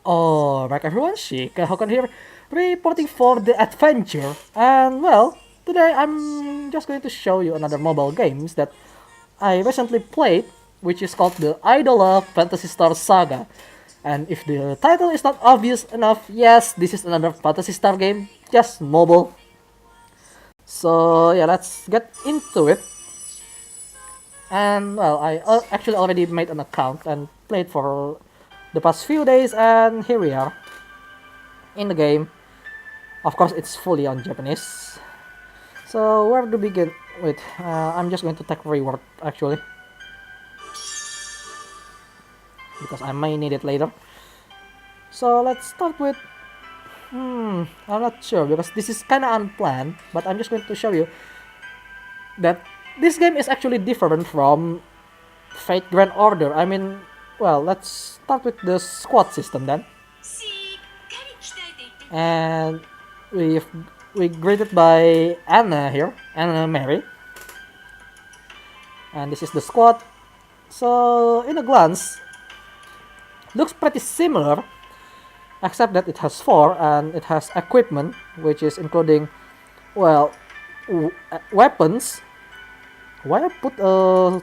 Alright everyone, Shika Hokan here, reporting for the adventure. And well, today I'm just going to show you another mobile games that I recently played, which is called the IDOLA Phantasy Star Saga. And if the title is not obvious enough, yes, this is another Phantasy Star game, just mobile. So yeah, let's get into it. And well, I actually already made an account and played for the past few days, and here we are in the game. Of course, it's fully on Japanese. So where to begin with? I'm just going to take reward actually, because I may need it later. So let's start with. I'm not sure because this is kind of unplanned, but I'm just going to show you that this game is actually different from Fate Grand Order. I mean, well, let's start with the squad system then. And we greeted by Anna here, Anna Mary. And this is the squad. So in a glance, looks pretty similar, except that it has 4 and it has equipment, which is including, well, weapons. Why I put a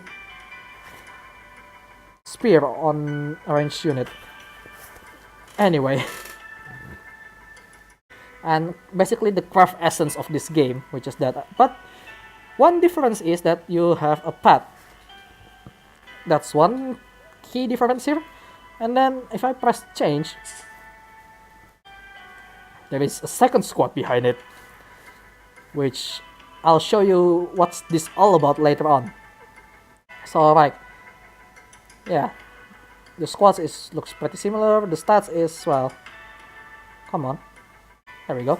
spear on a ranged unit? Anyway. And basically the craft essence of this game, which is that. But one difference is that you have a pet. That's one key difference here. And then if I press change, there is a second squad behind it, which I'll show you what's this all about later on. So right, yeah, the squad looks pretty similar. The stats is, well, come on, there we go.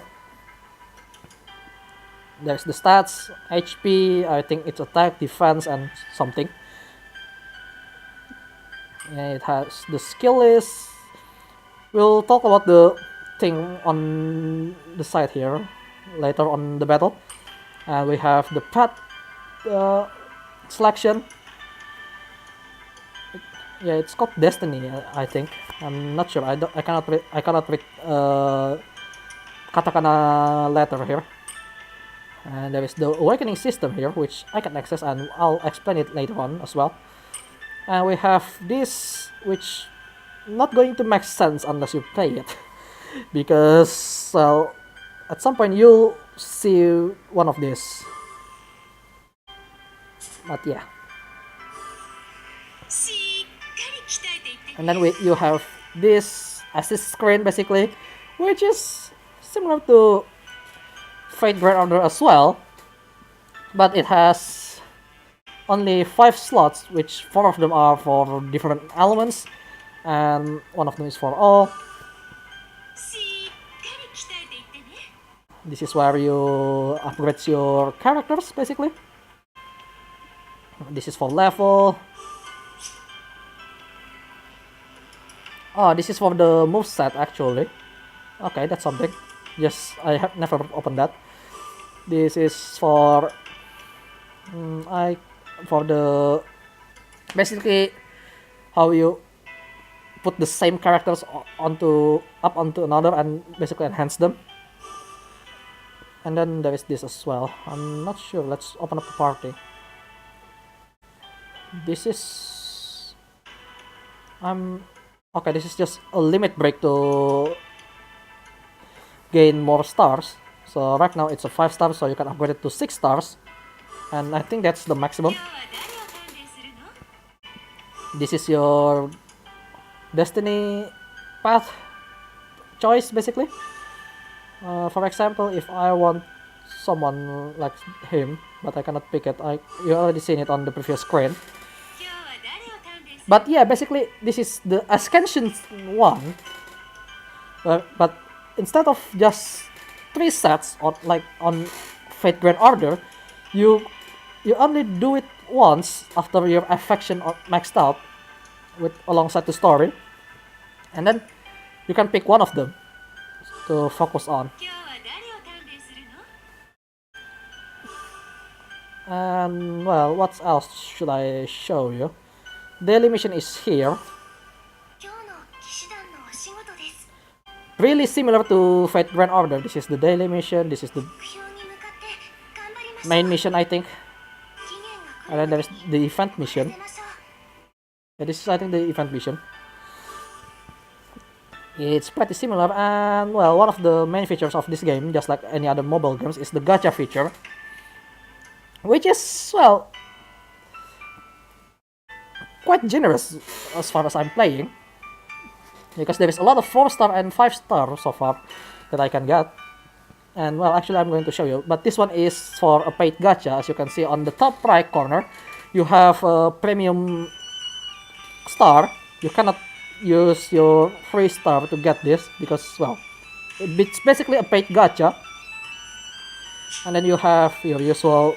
There's the stats, HP, I think it's attack, defense, and something. And it has the skill list. We'll talk about the thing on the side here later on the battle. And we have the pet selection. Yeah, it's called Destiny, I think. I'm not sure. I cannot read katakana letter here. And there is the awakening system here, which I can access, and I'll explain it later on as well. And we have this, which not going to make sense unless you play it, because well, at some point you'll see one of these. But yeah. And then you have this assist screen basically, which is similar to Fate Grand Order as well, but it has only 5 slots, which 4 of them are for different elements, and 1 of them is for all. This is where you upgrade your characters basically. This is for level. Oh, this is for the moveset actually. Okay, that's something. Yes, I have never opened that. This is for for the basically how you put the same characters onto another and basically enhance them. And then there is this as well. I'm not sure. Let's open up a party. This is okay, this is just a limit break to gain more stars. So right now it's a 5 stars, so you can upgrade it to 6 stars. And I think that's the maximum. This is your destiny path choice basically. For example, if I want someone like him, but I cannot pick it, you already seen it on the previous screen. But yeah, basically this is the Ascension one. But instead of just 3 sets on Fate Grand Order, you only do it once after your affection maxed out alongside the story, and then you can pick one of them to focus on. And well, what else should I show you? Daily mission is here. really similar to Fate Grand Order. This is the daily mission. This is the main mission, I think. And then there is the event mission. Yeah, this is, I think, the event mission. It's pretty similar, and well, one of the main features of this game, just like any other mobile games, is the gacha feature, which is, well, quite generous as far as I'm playing, because there is a lot of 4-star and 5-star so far that I can get. And well, actually I'm going to show you, but this one is for a paid gacha. As you can see on the top right corner, you have a premium star. You cannot use your free star to get this because, well, it's basically a paid gacha. And then you have your usual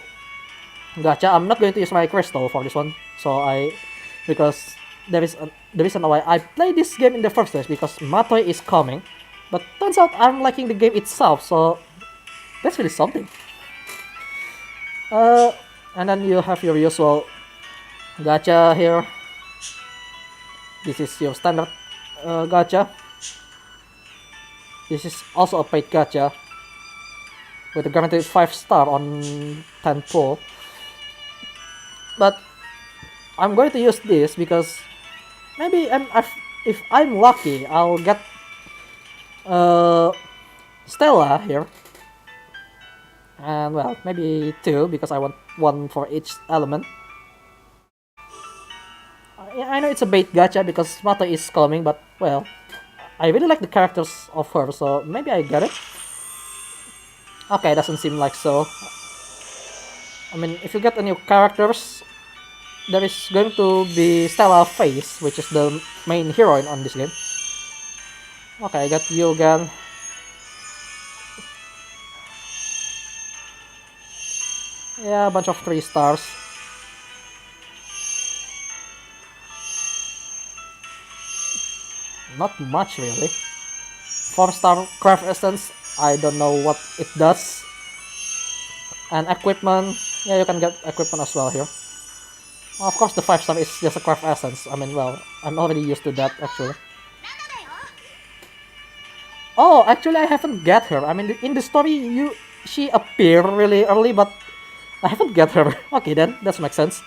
gacha. I'm not going to use my crystal for this one, because there is the reason why I played this game in the first place, because Matoi is coming. But turns out I'm liking the game itself, so that's really something. And then you have your usual gacha here. This is your standard gacha. This is also a paid gacha with a guaranteed 5-star on 10 pull. But I'm going to use this because maybe if I'm lucky, I'll get Stella here. And well, maybe 2 because I want 1 for each element. I know it's a bait gacha because Matoi is coming, but well, I really like the characters of her, so maybe I get it. Okay, doesn't seem like so. I mean, if you get a new characters, there is going to be Stella Face, which is the main heroine on this game. Okay, I got you again. Yeah, a bunch of 3 stars. Not much really. 4-star craft essence, I don't know what it does. And equipment, yeah, you can get equipment as well here. Of course, the 5-star is just a craft essence. I mean, well, I'm already used to that actually. Oh, actually, I haven't get her. I mean, in the story, she appeared really early, but I haven't get her. Okay, then that makes sense.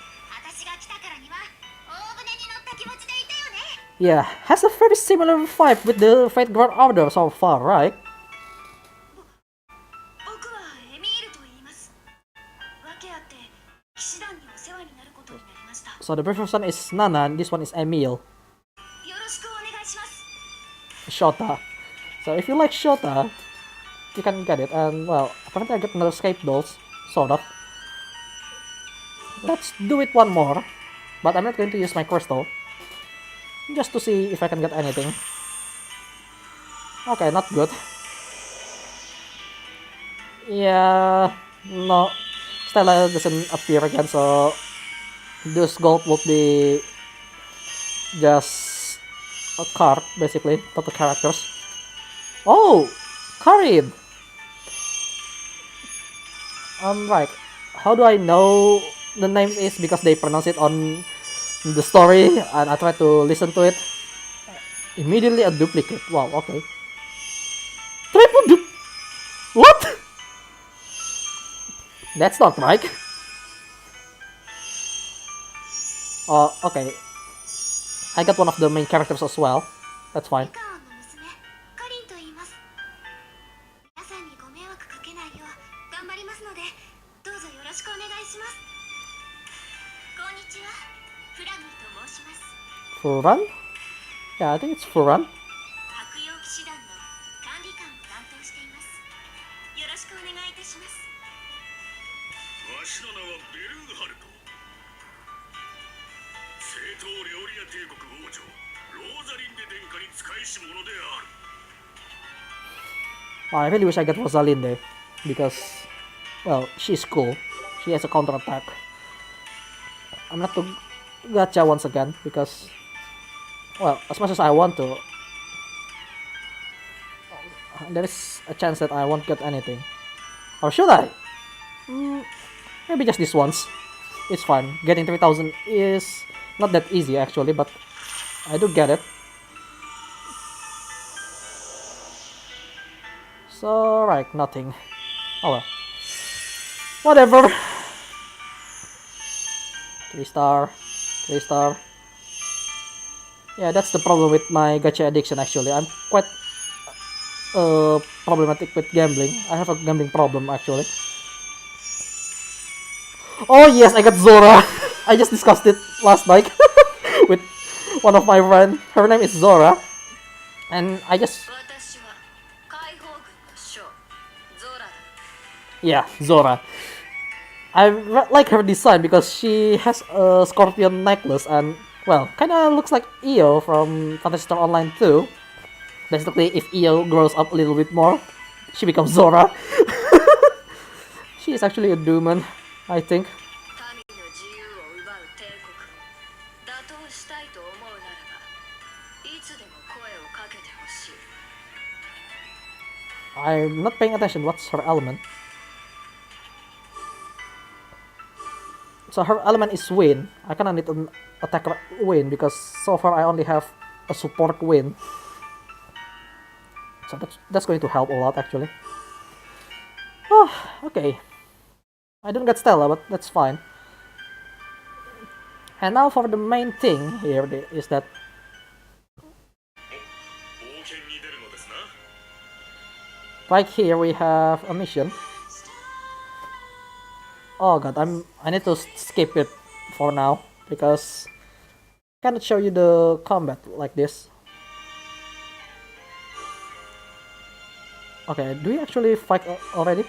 Yeah, has a very similar vibe with the Fate Grand Order so far, right? So the previous one is Nana, and this one is Emil. Shota. So if you like Shota, you can get it. And well, apparently I get another escape dolls, sort of. Let's do it one more, but I'm not going to use my crystal, just to see if I can get anything. Okay, not good. Yeah, no, Stella doesn't appear again, so this gold would be just a card, basically, not the characters. Oh, Karin! Right. How do I know the name is? Because they pronounce it on the story, and I try to listen to it. Immediately a duplicate. Wow, okay. Triple What? That's not right. Oh, okay. I got one of the main characters as well. That's fine. Furan? Yeah, I think it's Furan. I really wish I get Rosalinde because, well, she's cool. She has a counter attack. I'm not to gacha once again because, well, as much as I want to, there is a chance that I won't get anything. Or should I? Maybe just this once. It's fine. Getting 3000 is not that easy actually, but I do get it. So, right, nothing. Oh well. Whatever. 3 star. 3 star. Yeah, that's the problem with my gacha addiction actually. I'm quite problematic with gambling. I have a gambling problem actually. Oh yes, I got Zora. I just discussed it last night with one of my friends. Her name is Zora. And I just... Yeah, Zora. I like her design because she has a scorpion necklace and, well, kinda looks like Io from Phantasy Star Online 2. Basically, if Io grows up a little bit more, she becomes Zora. She is actually a demon, I think. I'm not paying attention. What's her element? So her element is wind. I kinda need an attacker wind because so far I only have a support wind. So that's going to help a lot actually. Oh, okay. I don't get Stella, but that's fine. And now for the main thing here is that right here we have a mission. Oh god, I need to skip it for now because I cannot show you the combat like this. Okay, do we actually fight already?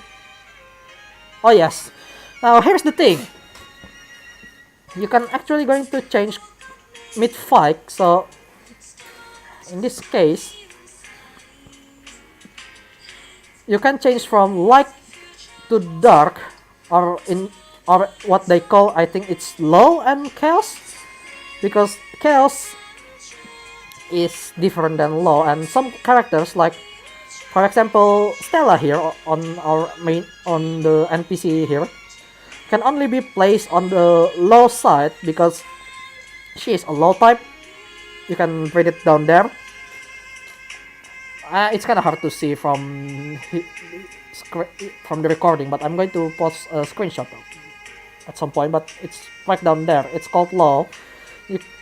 Oh yes. Now here's the thing. You can actually going to change mid-fight, so in this case you can change from light to dark, or what they call, I think it's low and chaos, because chaos is different than low, and some characters like, for example, Stella here on the NPC here can only be placed on the low side because she is a low type. You can read it down there. It's kind of hard to see from the recording, but I'm going to post a screenshot at some point, but it's right down there. It's called low,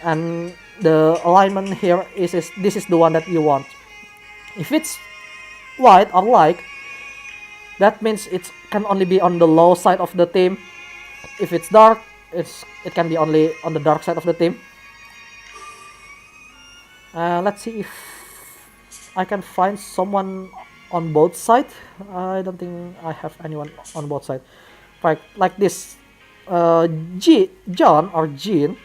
and the alignment here is this is the one that you want. If it's white or light, that means it can only be on the low side of the team. If it's dark, it can be only on the dark side of the team. Let's see if I can find someone on both sides. I don't think I have anyone on both sides. Like this, John or Jean.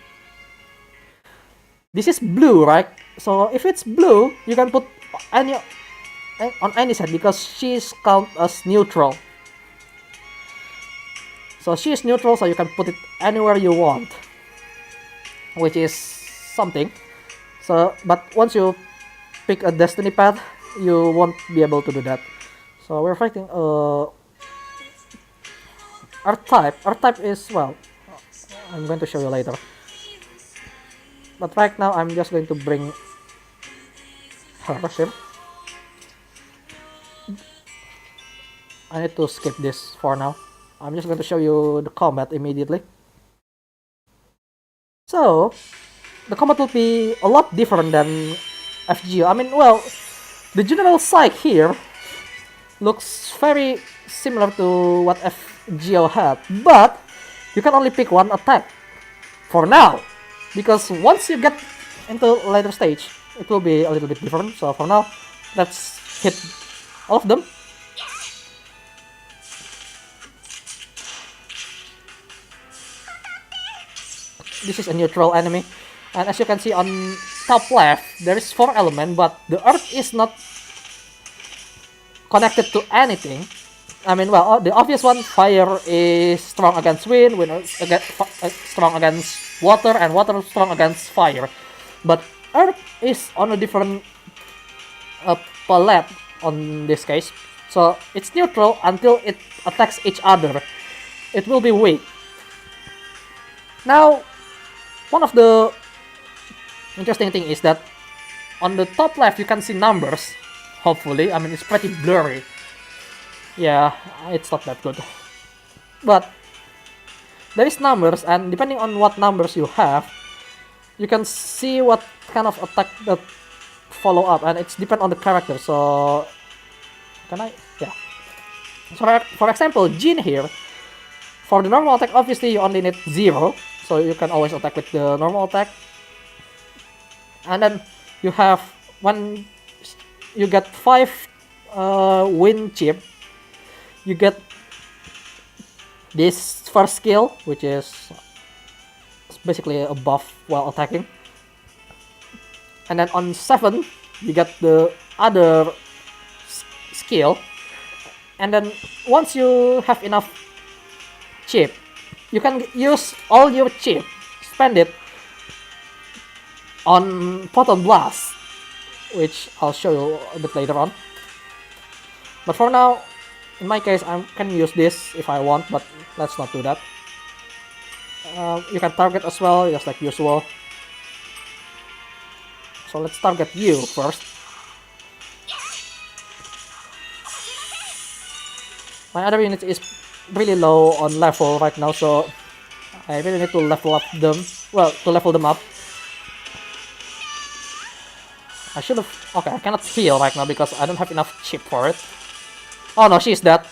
This is blue, right? So if it's blue, you can put on any side because she's counted as neutral. So she is neutral, so you can put it anywhere you want, which is something. So, but once you pick a destiny path, you won't be able to do that. So we're fighting Earth type. Earth type is, well, I'm going to show you later. But right now, I'm just going to bring her here. I need to skip this for now. I'm just going to show you the combat immediately. So, the combat will be a lot different than FGO. I mean, well, the general psych here looks very similar to what FGO had, but you can only pick one attack for now, because once you get into later stage, it will be a little bit different. So for now, let's hit all of them. This is a neutral enemy, and as you can see on top left, there is 4 elements, but the earth is not connected to anything. I mean, well, the obvious one, fire is strong against wind, wind is strong against water, and water is strong against fire. But earth is on a different palette on this case, so it's neutral until it attacks each other. It will be weak. Now, one of the interesting thing is that on the top left you can see numbers. Hopefully, I mean, it's pretty blurry. Yeah, it's not that good. But there is numbers, and depending on what numbers you have, you can see what kind of attack that follow up, and it's depend on the character. So can I? Yeah. So for example, Jin here, for the normal attack, obviously you only need 0, so you can always attack with the normal attack. And then you have when you get 5 wind chip, you get this first skill, which is basically a buff while attacking. And then on 7, you get the other skill. And then once you have enough chip, you can use all your chip, spend it on Photon Blast, which I'll show you a bit later on. But for now, in my case, I can use this if I want, but let's not do that. You can target as well, just like usual. So let's target you first. My other unit is really low on level right now, so I really need to level up them. Well, to level them up. I should have. Okay, I cannot heal right now because I don't have enough chip for it. Oh no, she's dead.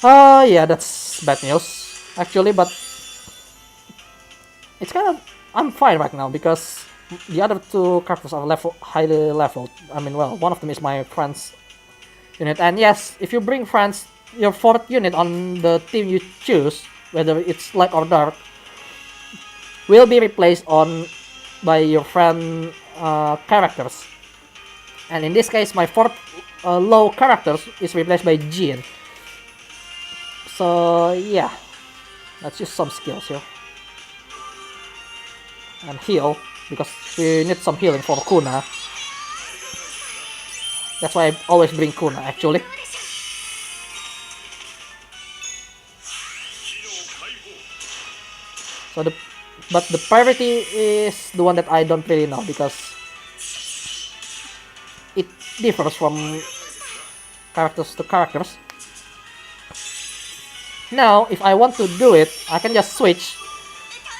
Yeah, that's bad news, actually, but it's kind of. I'm fine right now because the other 2 characters are highly leveled. I mean, well, one of them is my friend's unit, and yes, if you bring friends, your 4th unit on the team you choose, whether it's light or dark, will be replaced by your friend characters. And in this case, my 4th low characters is replaced by Jin. So yeah, let's use some skills here. And heal, because we need some healing for Kuna. That's why I always bring Kuna, actually. So but the priority is the one that I don't really know, because it differs from characters to characters. Now, if I want to do it, I can just switch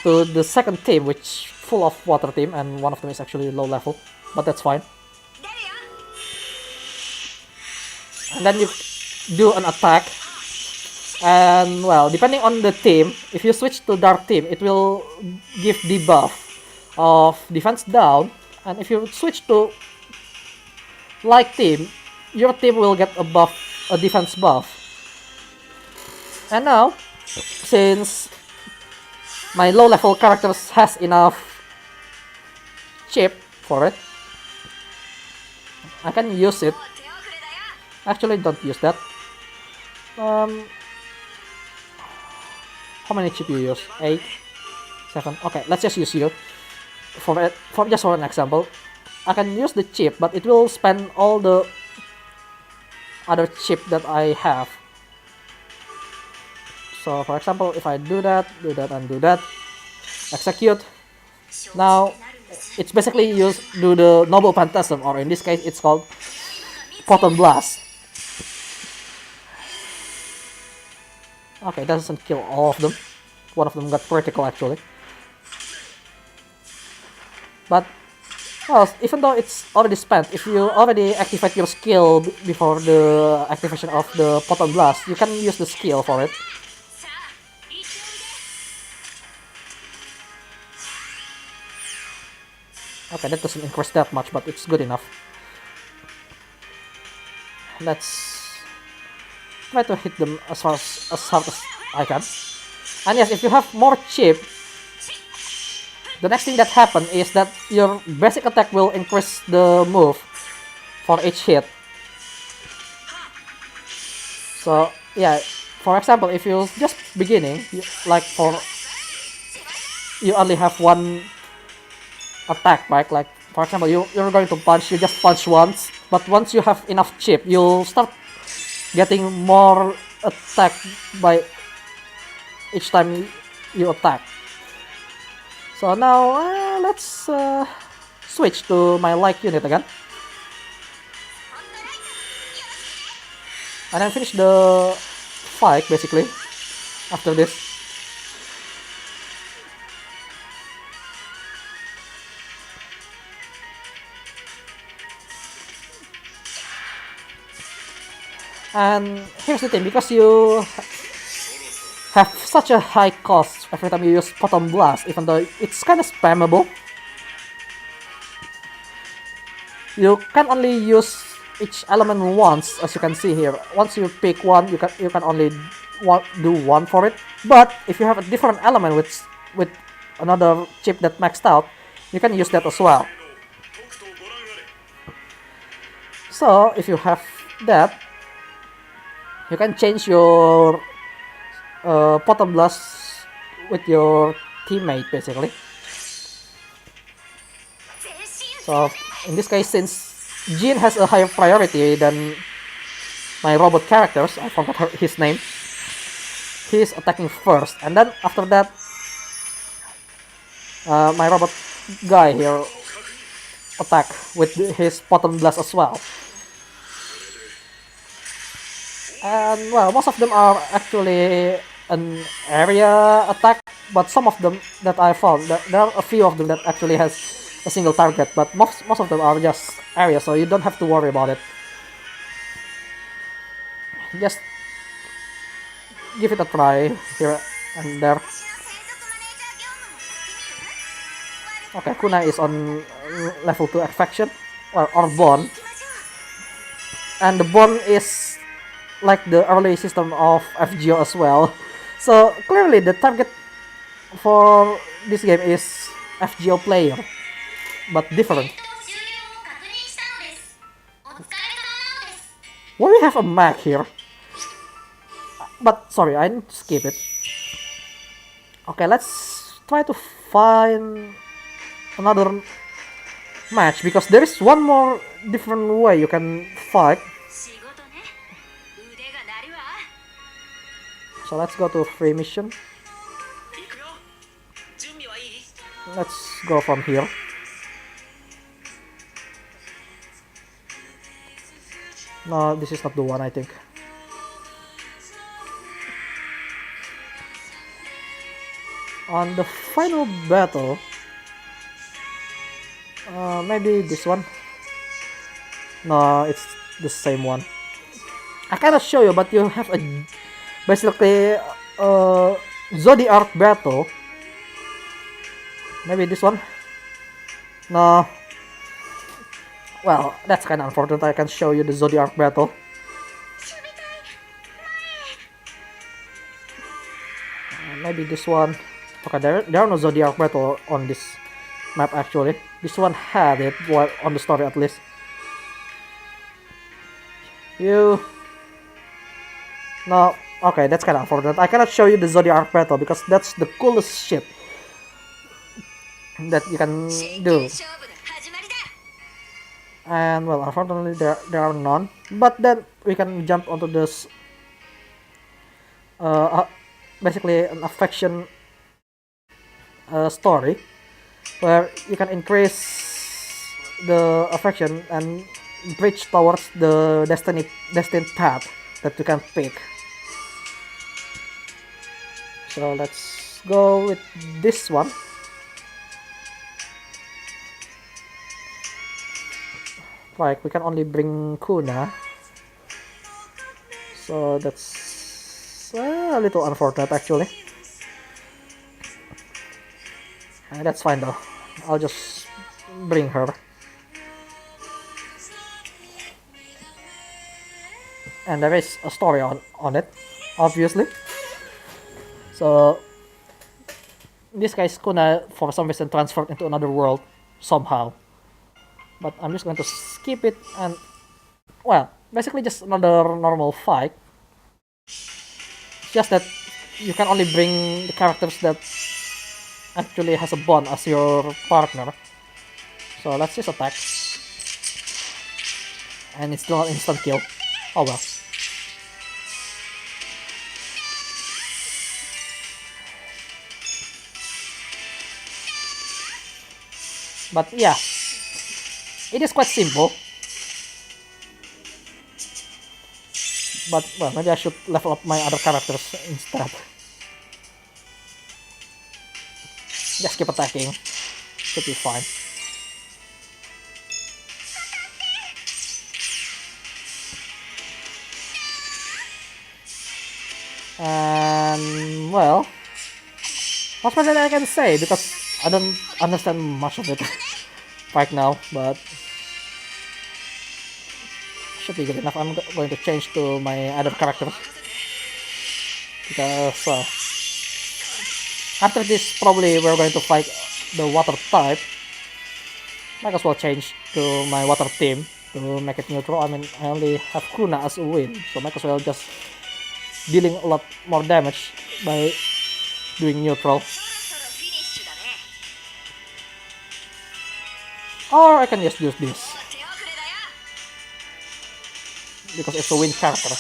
to the second team, which full of water team, and one of them is actually low level, but that's fine. And then you do an attack, and well, depending on the team, if you switch to dark team, it will give debuff of defense down, and if you switch to light team, your team will get a defense buff. And now, since my low level characters has enough chip for it, I can use it. Actually, don't use that. How many chip you use? 8, 7. Okay, let's just use you for an example. I can use the chip, but it will spend all the other chip that I have. So, for example, if I do that, and do that, execute. Now, it's basically do the Noble Phantasm, or in this case, it's called Photon Blast. Okay, that doesn't kill all of them. One of them got critical, actually. But, well, even though it's already spent, if you already activate your skill before the activation of the Photon Blast, you can use the skill for it. Okay, that doesn't increase that much, but it's good enough. Let's try to hit them as hard as I can. And yes, if you have more chip, the next thing that happens is that your basic attack will increase the move for each hit. So yeah, for example, if you're just beginning, you only have one attack, right? Like, for example, you're going to punch, you just punch once, but once you have enough chip, you'll start getting more attack by each time you attack. So now, let's switch to my light unit again. and then finish the fight basically after this. And here's the thing, because you have such a high cost every time you use Photon Blast, even though it's kind of spammable, you can only use each element once, as you can see here. Once you pick one, you can only do one for it. But if you have a different element with another chip that maxed out, you can use that as well. So if you have that, you can change your Photon Blast with your teammate basically. So in this case, since Jin has a higher priority than my robot characters, I forgot his name, he's attacking first, and then after that my robot guy here attack with his Photon Blast as well. And well, most of them are actually an area attack, but some of them that I found, there are a few of them that actually has a single target, but most of them are just area, so you don't have to worry about it. Just give it a try here and there. Okay, Kunai is on level 2 affection or bond, and the bond is like the early system of FGO as well. So clearly the target for this game is FGO player, but different. Why we have a mech here? But sorry, I need to skip it. Okay, let's try to find another match, because there is one more different way you can fight. So let's go to free mission. Let's go from here. No, this is not the one, I think. On the final battle, maybe this one. No, it's the same one. I cannot show you, but you have a basically Zodiac battle. Maybe this one. No. Well, that's kind of unfortunate. I can show you the Zodiac battle. Maybe this one. Okay, there are no Zodiac battle on this map actually. This one had it, well, on the story at least. No. Okay, that's kind of unfortunate. I cannot show you the Zodiac battle because that's the coolest shit that you can do. And well, unfortunately there are none. But then we can jump onto this basically an affection story where you can increase the affection and bridge towards the destined path that you can pick. So let's go with this one. Like, we can only bring Kuna, so that's a little unfortunate actually. That's fine though, I'll just bring her. And there is a story on it, obviously. So this guy's Kuna for some reason transferred into another world somehow. But I'm just going to skip it, and well, basically just another normal fight. Just that you can only bring the characters that actually has a bond as your partner. So let's just attack. And it's still an instant kill. Oh well. But yeah, it is quite simple. But, well, maybe I should level up my other characters instead. Just keep attacking. Should be fine. And, well, not much that I can say because I don't understand much of it right now, but should be good enough. I'm going to change to my other character because after this probably we're going to fight the water type. Might as well change to my water team to make it neutral. I mean, I only have Kuna as a win, so might as well just dealing a lot more damage by doing neutral. Or I can just use this because it's a win character.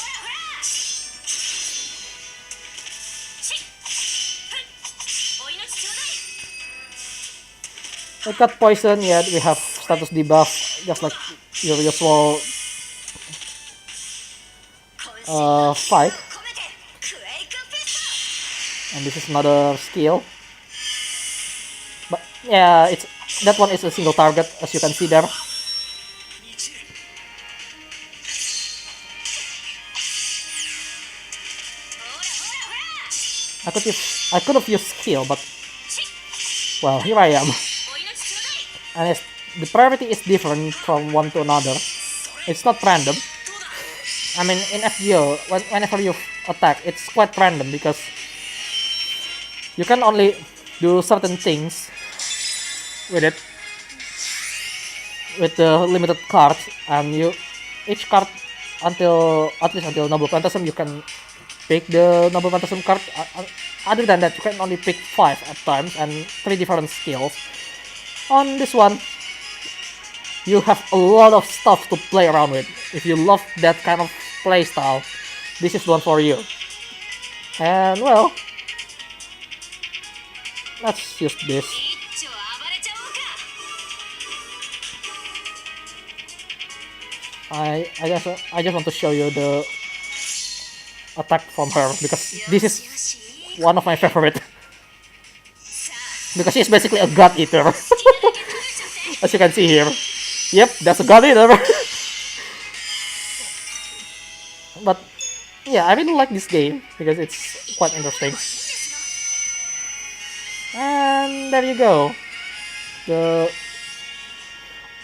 We got poison, yet we have status debuff, just like your usual fight. And this is another skill. But yeah, that one is a single target, as you can see there. I could have used skill, but well, here I am. And the priority is different from one to another. It's not random. I mean, in FGO, whenever you attack, it's quite random because you can only do certain things with it, with the limited cards, and each card at least until Noble Phantasm, you can pick the Noble Phantasm card. Other than that, you can only pick 5 at times and 3 different skills. On this one, you have a lot of stuff to play around with. If you love that kind of playstyle, this is the one for you. And well, let's use this. I just want to show you the attack from her because this is one of my favorite. Because she's basically a god eater. As you can see here. Yep, that's a god eater. But yeah, I really like this game because it's quite interesting. And there you go. The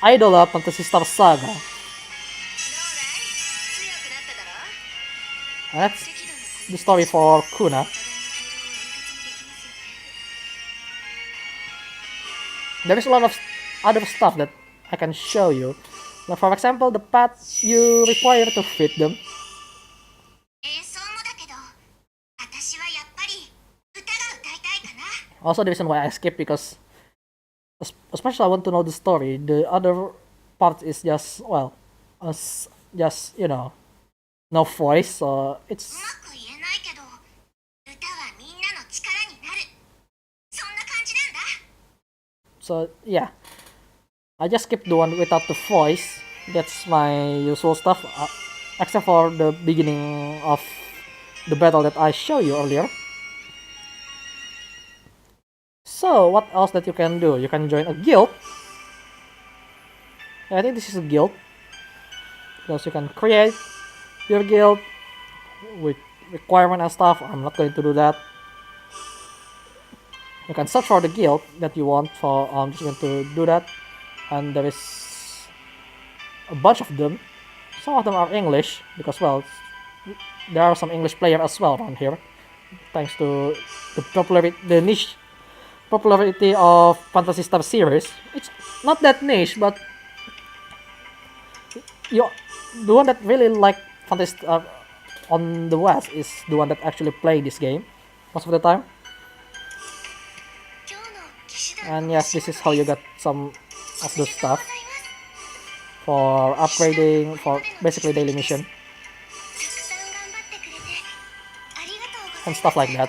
IDOLA Phantasy Star Saga. That's the story for Kuna. There is a lot of other stuff that I can show you. Like for example, the path you require to feed them. Also, the reason why I skip because, especially I want to know the story. The other part is just, well, just, you know, no voice, so it's... So yeah, I just skipped the one without the voice. That's my usual stuff, except for the beginning of the battle that I showed you earlier. So what else that you can do? You can join a guild. I think this is a guild because you can create your guild with requirement and stuff. I'm not going to do that. You can search for the guild that you want for. I'm just going to do that, and there is a bunch of them. Some of them are English because, well, there are some English players as well around here, thanks to the niche popularity of Phantasy Star series. It's not that niche, but the one that really like Phantasy Star on the West is the one that actually play this game most of the time. And yes, this is how you get some of the stuff for upgrading, for basically daily mission and stuff like that.